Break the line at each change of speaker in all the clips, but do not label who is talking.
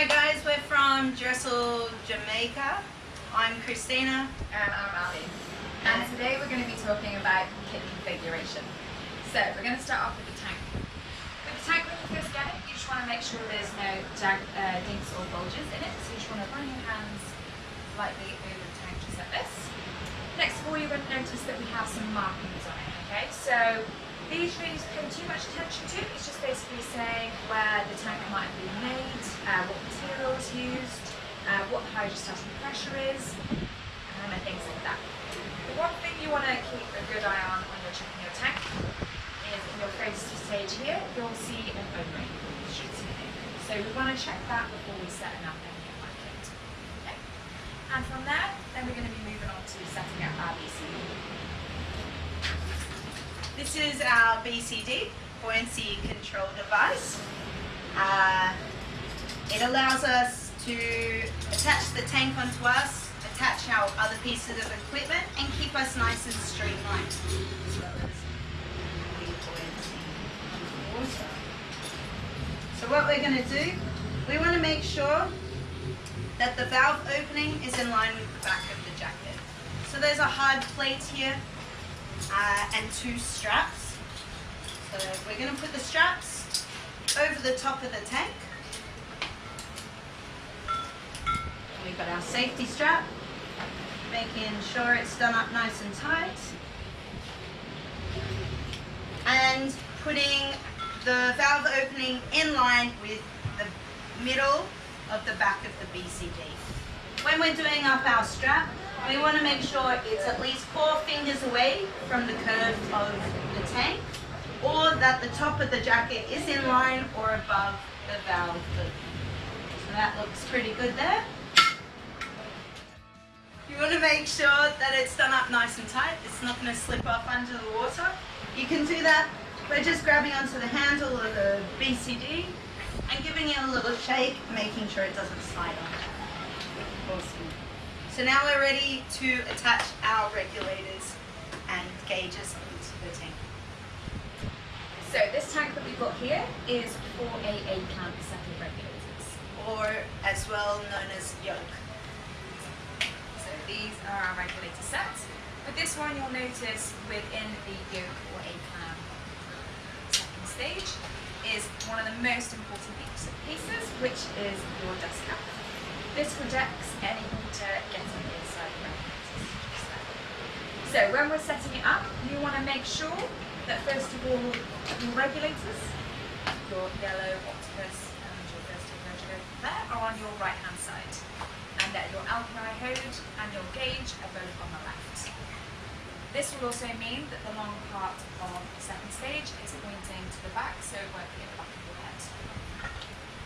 Hi guys, we're from Dressel, Jamaica. I'm Christina.
And I'm Ali. And today we're going to be talking about kit configuration. So we're going to start off with the tank. With the tank, when you first get it, you just want to make sure there's no dinks or bulges in it. So you just want to run your hands lightly over the tank just like this. Next of all, you're going to notice that we have some markings on it. Okay, so these you don't pay too much attention to. It's just basically saying where the tank might have been made, what material is used, what the hydrostatic pressure is, and things like that. The one thing you want to keep a good eye on when you're checking your tank is in your first stage here, you'll see an O-ring. You should see an O-ring. So we want to check that before we set up any of our kit. Okay? And from there, then we're going to be moving on to setting up our BCD.
This is our BCD, buoyancy control device. It allows us to attach the tank onto us, attach our other pieces of equipment, and keep us nice and streamlined, as well as the buoyancy underwater. So what we're going to do, we want to make sure that the valve opening is in line with the back of the jacket. So there's a hard plate here and two straps. So we're going to put the straps over the top of the tank. We've got our safety strap, making sure it's done up nice and tight, and putting the valve opening in line with the middle of the back of the BCD. When we're doing up our strap, we want to make sure it's at least 4 fingers away from the curve of the tank, or that the top of the jacket is in line or above the valve opening. So that looks pretty good there. You want to make sure that it's done up nice and tight. It's not going to slip off under the water. You can do that by just grabbing onto the handle of the BCD and giving it a little shake, making sure it doesn't slide on. Awesome. So now we're ready to attach our regulators and gauges into the tank.
So this tank that we've got here is 4AA clamp set of regulators,
or as well known as yoke.
These are our regulator sets. With this one, you'll notice within the yoke or A-clamp second stage is one of the most important pieces, which is your dust cap. This protects any water getting inside the regulators. So when we're setting it up, you want to make sure that first of all, your regulators, your yellow octopus and your first regulator there, are on your right hand side, and that your alkali hose and your gauge are both on the left. This will also mean that the long part of the second stage is pointing to the back, so it won't be at the back of your head.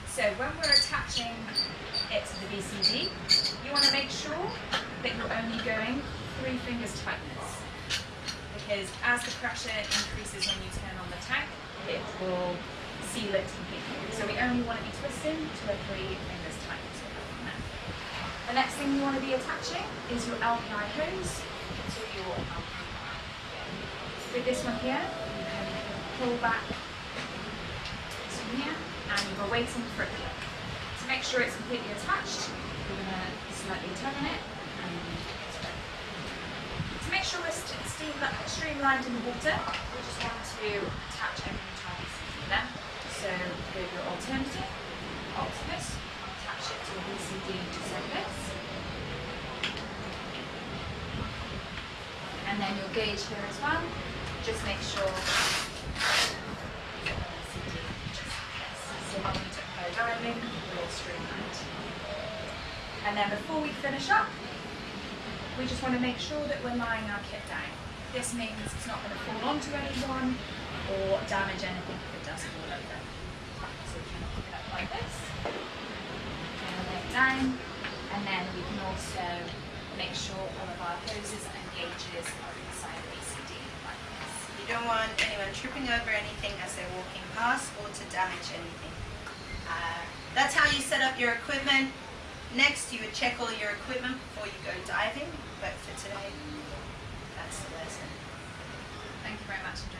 So when we're attaching it to the BCD, you want to make sure that you're only going 3 fingers tightness, because as the pressure increases when you turn on the tank, it will seal it completely. So we only want to be twisting to a 3 fingers tightness. The next thing you want to be attaching is your LPI hose to your LPI. With this one here, you can pull back this one here, and you're waiting for it to click. To make sure it's completely attached, you're going to slightly turn it, and it's ready. To make sure we're streamlined in the water, we just want to attach everything to our BCD then. So go your alternative, Optimus, attach it to a BCD just like this. And then your gauge here as well. Just make sure the BCD just like this. So when we took her diving, we're all streamlined. And then before we finish up, we just want to make sure that we're lying our kit down. This means it's not going to fall onto anyone or damage anything if it does fall over. So we can pick it up like this. Lay it down, and then we can also make sure all of our hoses and gauges are inside the BCD like this.
You don't want anyone tripping over anything as they're walking past or to damage anything. That's how you set up your equipment. Next, you would check all your equipment before you go diving, but for today, that's the lesson.
Thank you very much. Enjoy